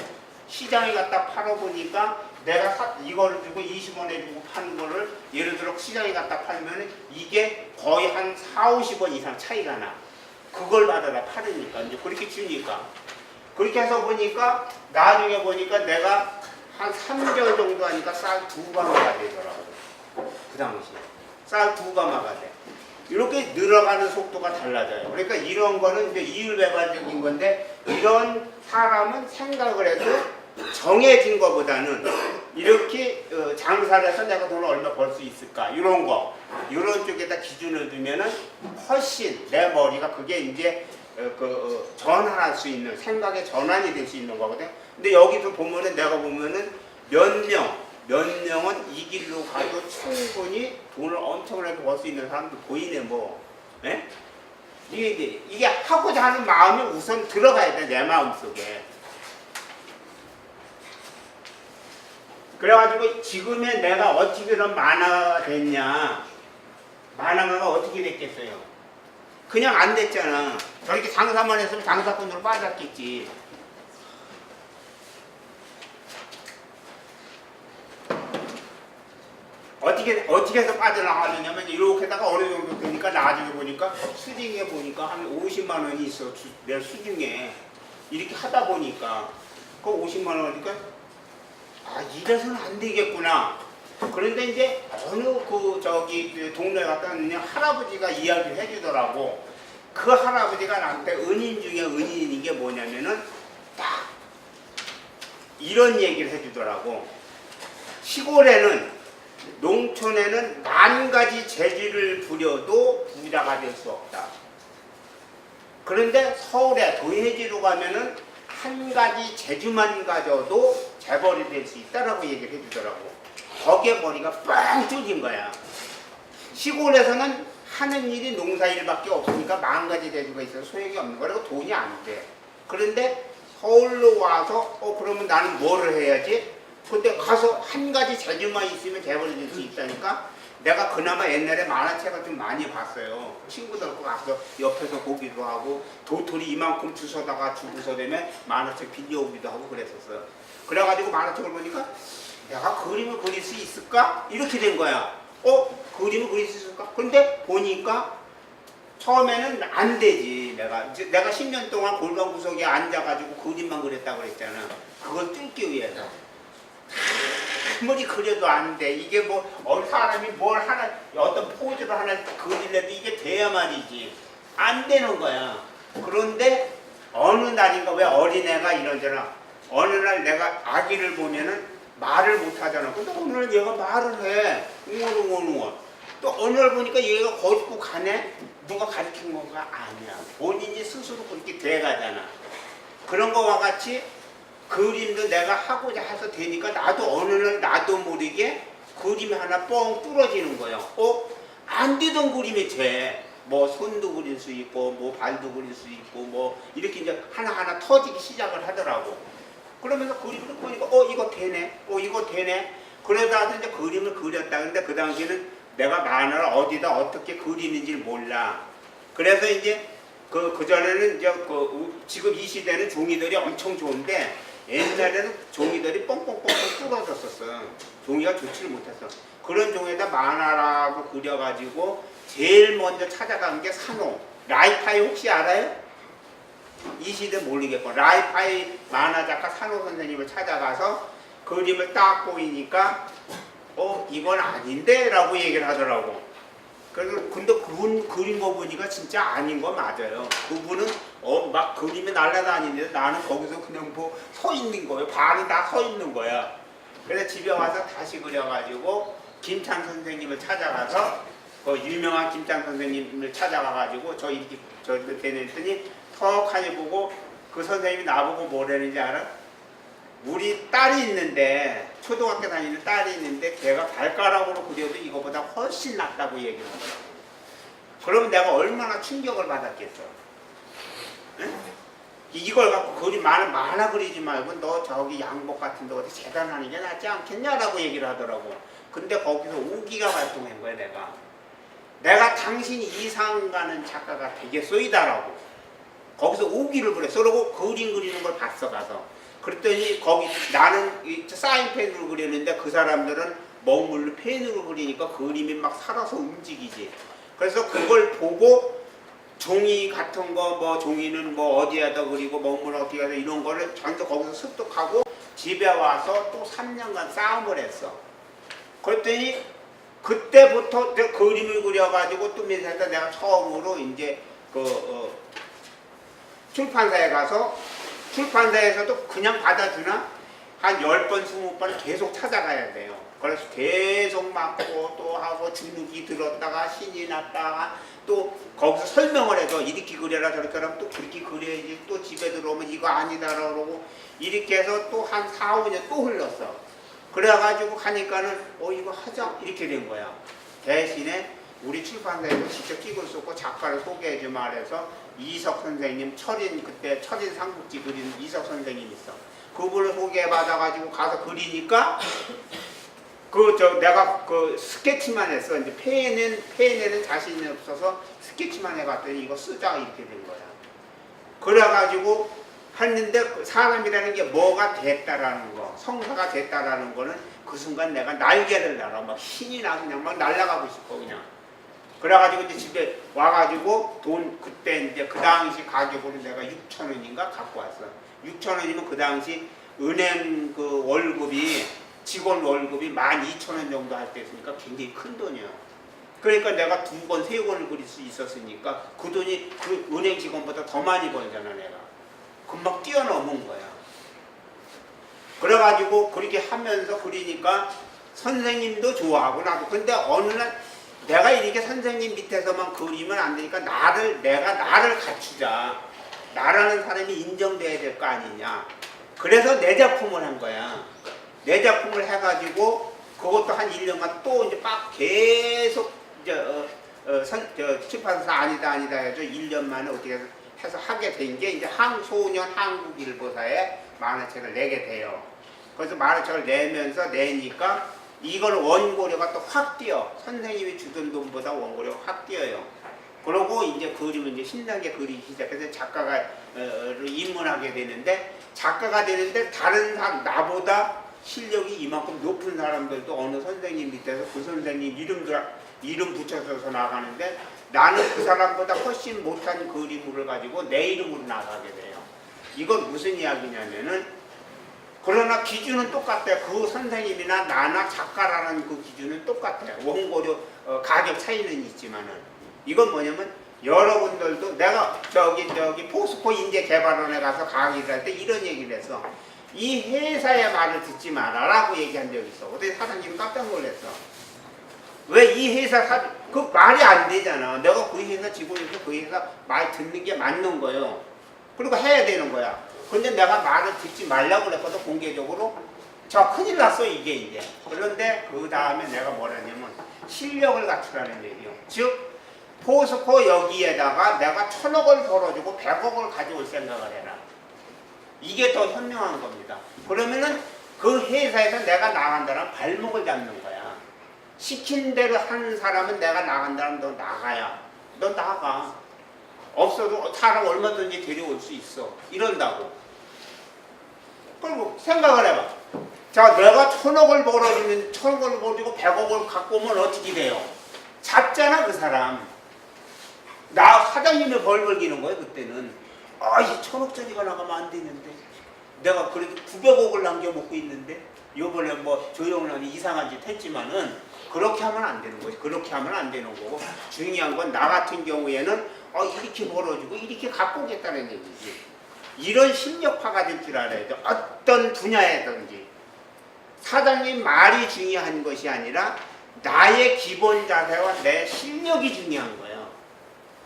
시장에 갖다 팔아보니까 내가 이거를 주고 20원에 주고 파는 거를 예를 들어 시장에 갖다 팔면은 이게 거의 한 4, 50원 이상 차이가 나. 그걸 받아다 팔으니까 이제 그렇게 주니까 그렇게 해서 보니까 나중에 보니까 내가 한 3개월 정도 하니까 쌀 2가마가 되더라고. 그 당시에 쌀 2가마가 돼. 이렇게 늘어가는 속도가 달라져요. 그러니까 이런 거는 이제 이율배반적인 건데 이런 사람은 생각을 해도 정해진 것보다는 이렇게 장사를 해서 내가 돈을 얼마 벌 수 있을까 이런 거 이런 쪽에다 기준을 두면은 훨씬 내 머리가 그게 이제 전환할 수 있는 생각의 전환이 될 수 있는 거거든. 근데 여기서 보면은 내가 보면은 몇 명은 이 길로 가도 충분히 돈을 엄청나게 벌 수 있는 사람도 보이네 뭐. 예? 이게 하고자 하는 마음이 우선 들어가야 돼 내 마음 속에. 그래가지고 지금의 내가 어떻게 그런 만화가 됐냐? 만화가 어떻게 됐겠어요? 그냥 안 됐잖아. 저렇게 장사만 했으면 장사꾼으로 빠졌겠지. 어떻게 해서 빠져나가느냐면 이렇게다가 어느 정도 되니까 나중에 보니까 수중에 보니까 한 50만 원이 있어. 내 수중에 이렇게 하다 보니까 그 50만 원이니까 아 이래서는 안 되겠구나. 그런데 이제 어느 동네에 갔다 왔는데 할아버지가 이야기를 해주더라고. 그 할아버지가 나한테 은인 중에 은인인 게 뭐냐면은 딱 이런 얘기를 해주더라고. 시골에는 농촌에는 10,000가지 재주를 부려도 부자가 될 수 없다. 그런데 서울에 도예지로 가면은 한 가지 재주만 가져도 재벌이 될 수 있다라고 얘기를 해주더라고. 거기에 머리가 뻥 뚫린 거야. 시골에서는 하는 일이 농사일밖에 없으니까 10,000가지 재주가 있어서 소용이 없는 거라고 돈이 안 돼. 그런데 서울로 와서 그러면 나는 뭐를 해야지? 근데 가서 한 가지 재주만 있으면 재벌이 될 수 있다니까. 내가 그나마 옛날에 만화책을 좀 많이 봤어요. 친구들하고 가서 옆에서 보기도 하고 도토리 이만큼 주워다가 주고서 되면 만화책 빌려오기도 하고 그랬었어요. 그래가지고 만화책을 보니까 내가 그림을 그릴 수 있을까? 이렇게 된 거야. 그림을 그릴 수 있을까? 근데 보니까 처음에는 안 되지. 내가 10년 동안 골반 구석에 앉아가지고 그림만 그렸다고 그랬잖아. 그걸 뚫기 위해서. 아무리 그려도 안 돼. 이게 사람이 뭘 하나, 어떤 포즈를 하나 그리려도 이게 돼야 말이지. 안 되는 거야. 그런데 어느 날인가 왜 어린애가 이러잖아. 어느 날 내가 아기를 보면은 말을 못 하잖아. 근데 어느 날 얘가 말을 해. 웅얼웅얼웅얼. 또 어느 날 보니까 얘가 걷고 가네? 누가 가르친 건가? 아니야. 본인이 스스로 그렇게 돼가잖아. 그런 거와 같이 그림도 내가 하고자 해서 되니까 나도 어느 날 나도 모르게 그림이 하나 뻥 뚫어지는 거예요. 안 되던 그림이 돼. 손도 그릴 수 있고, 발도 그릴 수 있고, 이렇게 이제 하나하나 터지기 시작을 하더라고. 그러면서 그림을 보니까, 이거 되네. 이거 되네. 그러다가 이제 그림을 그렸다. 근데 그 당시에는 내가 만화를 어디다 어떻게 그리는지를 몰라. 그래서 이제 그전에는 이제 지금 이 시대는 종이들이 엄청 좋은데 옛날에는 종이들이 뻥뻥뻥뻥 뚫어졌었어. 종이가 좋지를 못했어. 그런 종이에다 만화라고 그려가지고 제일 먼저 찾아간 게 산호. 라이파이 혹시 알아요? 이 시대 모르겠고 라이파이 만화 작가 산호 선생님을 찾아가서 그림을 딱 보이니까 이건 아닌데? 라고 얘기를 하더라고. 근데 그분 그린 거 보니까 진짜 아닌 거 맞아요. 그분은 막 그림이 날아다니는데 나는 거기서 그냥 서 있는 거예요. 발은 다 서 있는 거야. 그래서 집에 와서 다시 그려가지고 김찬 선생님을 찾아가서 유명한 김찬 선생님을 찾아가가지고 저 대냈더니 턱하니 보고 그 선생님이 나보고 뭐라는지 알아? 우리 딸이 있는데 초등학교 다니는 딸이 있는데 걔가 발가락으로 그려도 이거보다 훨씬 낫다고 얘기를 하더라고. 그러면 내가 얼마나 충격을 받았겠어. 응? 이걸 갖고 그림 만화 그리지 말고 너 저기 양복 같은 데 어디 재단하는 게 낫지 않겠냐라고 얘기를 하더라고. 근데 거기서 오기가 발동한 거야. 내가 당신이 이상 가는 작가가 되겠소이다라고. 거기서 오기를 그랬어. 그러고 그림 그리는 걸 봤어 가서. 그랬더니 거기 나는 사인펜으로 그렸는데 그 사람들은 먹물로 펜으로 그리니까 그림이 막 살아서 움직이지. 그래서 그걸 보고 종이 같은 거 뭐 종이는 뭐 어디에다 그리고 뭐물 어떻게 해서 이런 거를 전부 거기서 습득하고 집에 와서 또 3년간 싸움을 했어. 그랬더니 그때부터 내가 그림을 그려가지고 또 밑에서 내가 처음으로 이제 출판사에 가서 출판사에서도 그냥 받아주나 한 10번, 20번 계속 찾아가야 돼요. 그래서 계속 맞고 또 하고 주눅이 들었다가 신이 났다가 또 거기서 설명을 해서 이렇게 그려라 저렇게 하면 또 그렇게 그려야지 또 집에 들어오면 이거 아니다 그러고 이렇게 해서 또 한 4, 5년 또 흘렀어. 그래가지고 가니까는 이거 하자 이렇게 된 거야. 대신에 우리 출판사에서 직접 끼글 썼고 작가를 소개해 주마 해서 이석 선생님 그때 철인 삼국지 그린 이석 선생님 있어. 그분을 소개받아가지고 가서 그리니까 내가 스케치만 했어. 이제 페인에는 자신이 없어서 스케치만 해봤더니 이거 쓰자 이렇게 된 거야. 그래가지고 했는데 사람이라는 게 뭐가 됐다라는 거, 성사가 됐다라는 거는 그 순간 내가 날개를 날아 막 신이 나 그냥 막 날아가고 싶어 그냥. 그래가지고 이제 집에 와가지고 돈 그때 이제 그 당시 가격으로 내가 6,000원인가 갖고 왔어. 6,000원이면 그 당시 은행 월급이 직원 월급이 12,000원 정도 할 때였으니까 굉장히 큰 돈이에요. 그러니까 내가 2권, 3권을 그릴 수 있었으니까 그 돈이 그 은행 직원보다 더 많이 벌잖아 내가. 금방 뛰어넘은 거야. 그래가지고 그렇게 하면서 그리니까 선생님도 좋아하고 나도. 근데 어느 날 내가 이렇게 선생님 밑에서만 그리면 안 되니까 내가 나를 갖추자. 나라는 사람이 인정돼야 될 거 아니냐. 그래서 내 작품을 한 거야. 내 작품을 해가지고 그것도 한 1년간 또 이제 막 계속 출판사 아니다 해서 1년 만에 어떻게 해서 하게 된 게 이제 소년 한국일보사에 만화책을 내게 돼요. 그래서 만화책을 내니까 이걸 원고료가 또 확 뛰어. 선생님이 주던 돈보다 원고료가 확 뛰어요. 그러고 이제 그림을 이제 신나게 그리기 시작해서 작가가 입문하게 되는데 작가가 되는데 다른 사람 나보다 실력이 이만큼 높은 사람들도 어느 선생님 밑에서 그 선생님 이름 붙여줘서 나가는데 나는 그 사람보다 훨씬 못한 그림을 가지고 내 이름으로 나가게 돼요. 이건 무슨 이야기냐면은 그러나 기준은 똑같아요. 그 선생님이나 나나 작가라는 그 기준은 똑같아요. 원고료 가격 차이는 있지만은 이건 뭐냐면 여러분들도 내가 저기 포스코 인재개발원에 가서 강의를 할 때 이런 얘기를 했어. 이 회사의 말을 듣지 마라라고 얘기한 적이 있어. 그때 사장님이 깜짝 놀랐어. 왜 이 회사 그 말이 안 되잖아. 내가 그 회사 직원이서 그 회사 말 듣는 게 맞는 거예요. 그리고 해야 되는 거야. 근데 내가 말을 듣지 말라고 그랬거든 공개적으로. 저 큰일 났어 이게 이제. 그런데 그 다음에 내가 뭐라냐면 실력을 갖추라는 얘기요. 즉 포스코 여기에다가 내가 1,000억을 벌어주고 100억을 가져올 생각을 해라. 이게 더 현명한 겁니다. 그러면은 그 회사에서 내가 나간다면 발목을 잡는 거야. 시킨 대로 하는 사람은 내가 나간다면 너 나가야. 너 나가. 없어도 사람 얼마든지 데려올 수 있어. 이런다고. 그리고 생각을 해봐. 자, 내가 1,000억을 벌어주면 1,000억을 벌어주고 100억을 갖고 오면 어떻게 돼요? 잡잖아 그 사람. 나 사장님이 벌 벌기는 거예요 그때는. 이 1,000억짜리가 나가면 안 되는데 내가 그래도 900억을 남겨먹고 있는데 요번에 뭐 조영란이 이상한 짓 했지만은 그렇게 하면 안 되는 거지. 그렇게 하면 안 되는 거고 중요한 건 나 같은 경우에는 이렇게 벌어주고 이렇게 갖고 오겠다는 얘기지. 이런 실력파가 될 줄 알아야 돼. 어떤 분야에든지 사장님 말이 중요한 것이 아니라 나의 기본 자세와 내 실력이 중요한 거예요.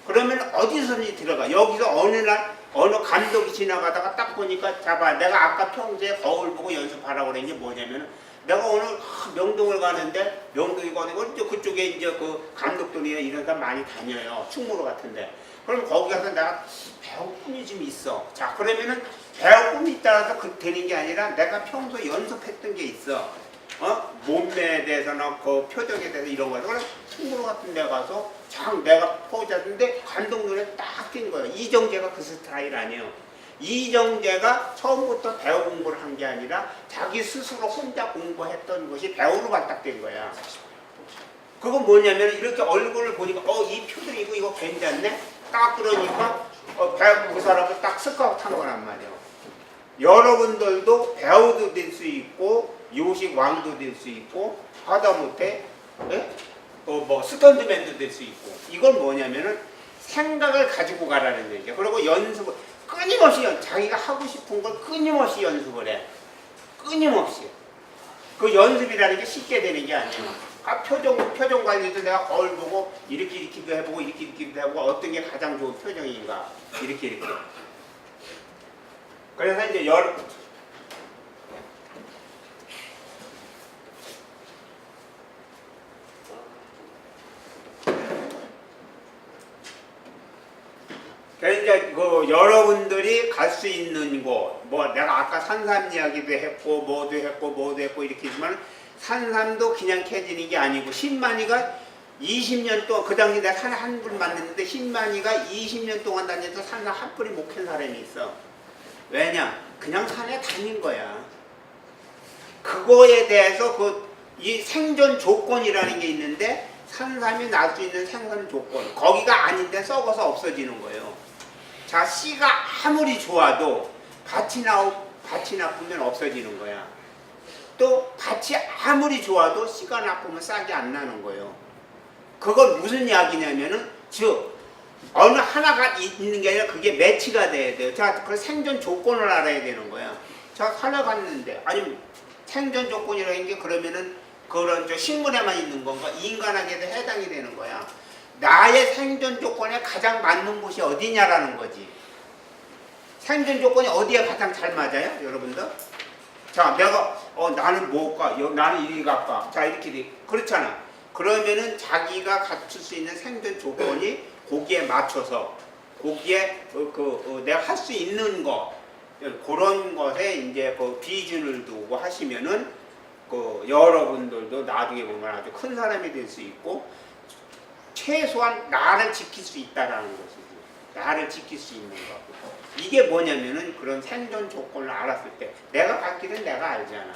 그러면 어디서든지 들어가. 여기서 어느 날 어느 감독이 지나가다가 딱 보니까 내가 아까 평소에 거울 보고 연습하라고 그런 게 뭐냐면 내가 오늘 명동을 가는데 명동이 가고 그쪽에 이제 그 감독들이나 이런 사람 많이 다녀요. 충무로 같은데. 그럼 거기 가서 내가 배울 꿈이 좀 있어. 자, 그러면은 배울 꿈이 있다라서 되는 게 아니라 내가 평소에 연습했던 게 있어. 몸매에 대해서나 그 표정에 대해서 이런 거에서 그래서 충무로 같은 데 가서 내가 포즈하는데 감독 눈에 딱 띈 거예요. 이정재가 그 스타일 아니에요. 이정재가 처음부터 배우 공부를 한 게 아니라 자기 스스로 혼자 공부했던 것이 배우로 발탁된 거야. 그건 뭐냐면 이렇게 얼굴을 보니까 이 표정이고 이거 괜찮네? 딱 그러니까 그 사람은 딱 스카우트 한 거란 말이에요. 여러분들도 배우도 될 수 있고 요식 왕도 될 수 있고 하다못해 뭐 스턴트맨도 될 수 있고 이건 뭐냐면은 생각을 가지고 가라는 얘기야. 그리고 연습을 끊임없이 자기가 하고 싶은 걸 끊임없이 연습을 해. 끊임없이. 그 연습이라는 게 쉽게 되는 게 아니야. 표정 관리도 내가 거울 보고 이렇게도 해보고 이렇게도 해보고 어떤 게 가장 좋은 표정인가 이렇게. 그래서 이제 그 여러분들이 갈 수 있는 곳, 뭐 내가 아까 산삼 이야기도 했고 뭐도 했고 이렇게 했지만 산삼도 그냥 캐지는 게 아니고 신만이가 20년 동안 그 당시 내가 산 한 분 만났는데 신만이가 20년 동안 다녀서 산삼 한 뿌리 못 캔 사람이 있어. 왜냐? 그냥 산에 다닌 거야. 그거에 대해서 이 생존 조건이라는 게 있는데 산삼이 날 수 있는 생존 조건 거기가 아닌데 썩어서 없어지는 거예요. 자, 씨가 아무리 좋아도 밭이 나쁘면 없어지는 거야. 또 밭이 아무리 좋아도 씨가 나쁘면 싹이 안 나는 거예요. 그건 무슨 이야기냐면은 즉 어느 하나가 있는 게 아니라 그게 매치가 돼야 돼요. 자, 그 생존 조건을 알아야 되는 거야. 자, 산에 갔는데 아니 생존 조건이라는 게 그러면은 그런 식물에만 있는 건가? 인간에게도 해당이 되는 거야. 나의 생존 조건에 가장 맞는 곳이 어디냐라는 거지. 생존 조건이 어디에 가장 잘 맞아요, 여러분들? 자, 내가 나는 뭘까? 나는 이리 갈까? 자, 이렇게 돼. 그렇잖아. 그러면은 자기가 갖출 수 있는 생존 조건이 거기에 맞춰서 거기에 내가 할 수 있는 거 그런 것에 이제 비준을 두고 하시면은 여러분들도 나중에 보면 아주 큰 사람이 될 수 있고 최소한 나를 지킬 수 있다라는 것이지. 나를 지킬 수 있는 거. 이게 뭐냐면은 그런 생존 조건을 알았을 때 내가 갈 길은 내가 알잖아.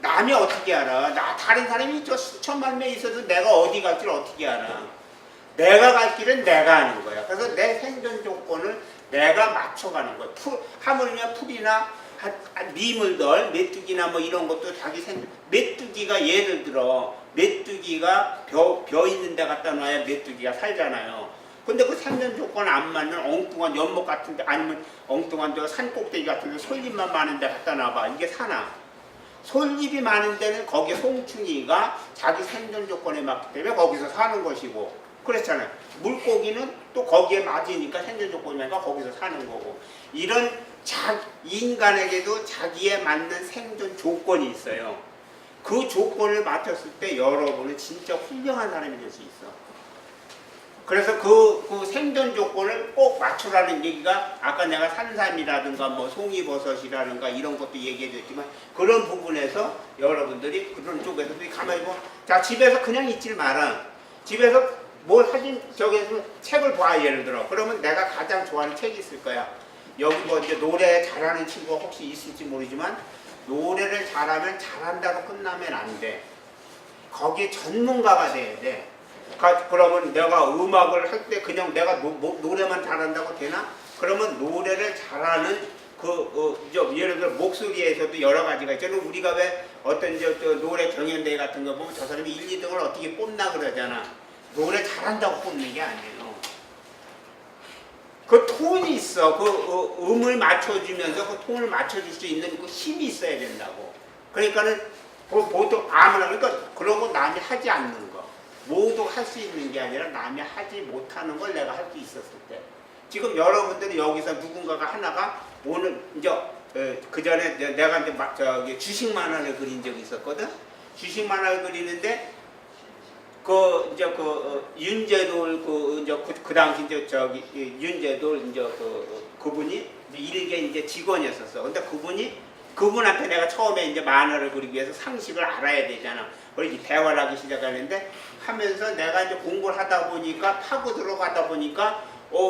남이 어떻게 알아? 다른 사람이 수천만 명 있어도 내가 어디 갈지를 어떻게 알아? 내가 갈 길은 내가 아는 거야. 그래서 내 생존 조건을 내가 맞춰가는 거야. 하물며 풀이나 미물들, 메뚜기나 뭐 이런 것도 메뚜기가 예를 들어 메뚜기가 벼 있는 데 갖다 놔야 메뚜기가 살잖아요. 근데 그 생존 조건 안 맞는 엉뚱한 연못 같은 데 아니면 엉뚱한 산 꼭대기 같은 데 솔잎만 많은 데 갖다 놔봐. 이게 사나? 솔잎이 많은 데는 거기 송충이가 자기 생존 조건에 맞기 때문에 거기서 사는 것이고 그렇잖아요. 물고기는 또 거기에 맞으니까 생존 조건이니까 거기서 사는 거고 이런 인간에게도 자기에 맞는 생존 조건이 있어요. 그 조건을 맞췄을 때 여러분은 진짜 훌륭한 사람이 될 수 있어. 그래서 그 생존 조건을 꼭 맞추라는 얘기가 아까 내가 산삼이라든가 뭐 송이버섯이라든가 이런 것도 얘기해 줬지만 그런 부분에서 여러분들이 그런 쪽에서도 가만히 보면 자 집에서 그냥 있질 마라. 집에서 뭘 하긴 저기서 책을 봐 예를 들어. 그러면 내가 가장 좋아하는 책이 있을 거야. 여기 뭐 이제 노래 잘하는 친구가 혹시 있을지 모르지만 노래를 잘하면 잘한다고 끝나면 안 돼. 거기에 전문가가 돼야 돼. 그러면 내가 음악을 할 때 그냥 내가 노래만 잘한다고 되나? 그러면 노래를 잘하는 예를 들어 목소리에서도 여러 가지가 있잖아. 우리가 왜 어떤 노래 경연대회 같은 거 보면 저 사람이 1, 2등을 어떻게 뽑나 그러잖아. 노래 잘한다고 뽑는 게 아니에요. 그 톤이 있어. 음을 맞춰주면서 그 톤을 맞춰줄 수 있는 그 힘이 있어야 된다고. 그러니까는 보통 아무나 그러니까 그런 거 남이 하지 않는 거. 모두 할 수 있는 게 아니라 남이 하지 못하는 걸 내가 할 수 있었을 때. 지금 여러분들이 여기서 누군가가 하나가 오늘 이제 그 전에 내가 이제 주식 만화를 그린 적이 있었거든. 주식 만화를 그리는데 윤재돌 그 당시 윤재돌 그분이 일개 이제 직원이었었어. 근데 그분한테 내가 처음에 이제 만화를 그리기 위해서 상식을 알아야 되잖아. 그래서 대화를 하기 시작하는데 하면서 내가 이제 공부를 하다 보니까 파고 들어가다 보니까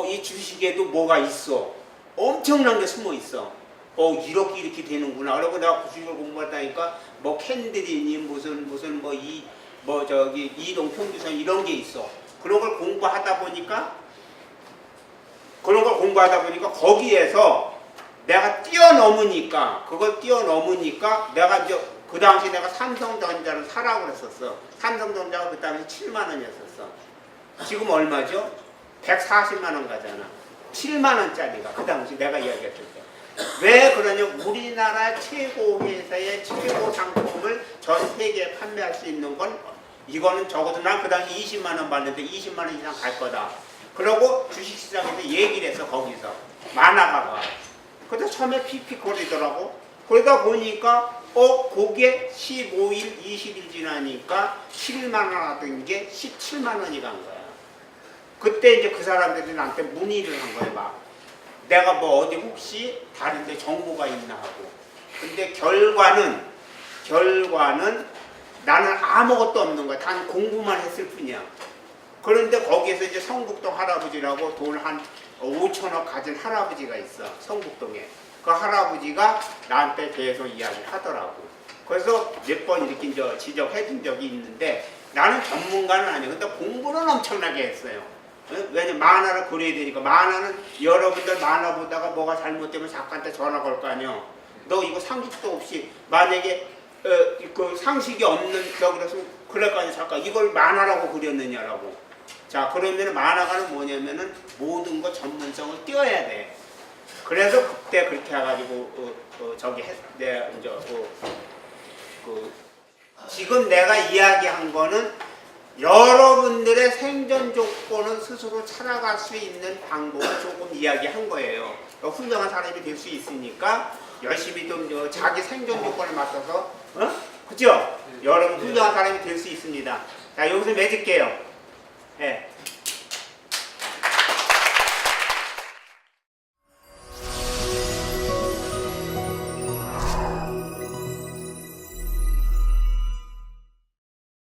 이 주식에도 뭐가 있어. 엄청난 게 숨어 있어. 이렇게 되는구나. 그리고 내가 주식을 공부하다니까 뭐 캔들이니 무슨 이동 평균선 이런 게 있어. 그런 걸 공부하다 보니까 그런 걸 공부하다 보니까 거기에서 내가 뛰어넘으니까 그걸 뛰어넘으니까 내가 이제 그 당시 내가 삼성전자를 사라고 그랬었어. 삼성전자가 그 당시 7만 원이었었어. 지금 얼마죠? 140만 원 가잖아. 7만 원짜리가 그 당시 내가 이야기했을 때. 왜 그러냐? 우리나라 최고 회사의 최고 상품을 전 세계에 판매할 수 있는 건 이거는 적어도 난 그 당시 20만 원 받는데 20만 원 이상 갈 거다. 그러고 주식시장에서 얘기를 했어. 거기서 만화가가. 그때 처음에 피피콜이더라고. 그러다 보니까 그게 15일, 20일 지나니까 11만 원 하던 게 17만 원이 간 거야. 그때 이제 그 사람들이 나한테 문의를 한 거야. 막 내가 뭐 어디 혹시 다른데 정보가 있나 하고. 근데 결과는 나는 아무것도 없는 거야. 단 공부만 했을 뿐이야. 그런데 거기에서 이제 성북동 할아버지라고 돈 한 5천억 가진 할아버지가 있어. 성북동에. 그 할아버지가 나한테 계속 이야기를 하더라고. 그래서 몇 번 이렇게 이제 지적해 준 적이 있는데 나는 전문가는 아니에요. 근데 공부는 엄청나게 했어요. 왜냐면 만화를 그려야 되니까. 만화는 여러분들 만화 보다가 뭐가 잘못되면 작가한테 전화 걸 거 아니에요. 너 이거 상식도 없이 만약에 그 상식이 없는 그랬으면 그럴 거 아니에요. 작가 이걸 만화라고 그렸느냐라고. 자, 그러면 만화가는 뭐냐면은 모든 거 전문성을 띄어야 돼. 그래서 그때 그렇게 해가지고 내가 이제 지금 내가 이야기한 거는 여러분들의 생존 조건을 스스로 찾아갈 수 있는 방법을 조금 이야기한 거예요. 훌륭한 사람이 될 수 있으니까 열심히 좀 자기 생존 조건에 맞춰서 그죠? 여러분 훌륭한 사람이 될 수 있습니다. 자, 여기서 맺을게요. 네.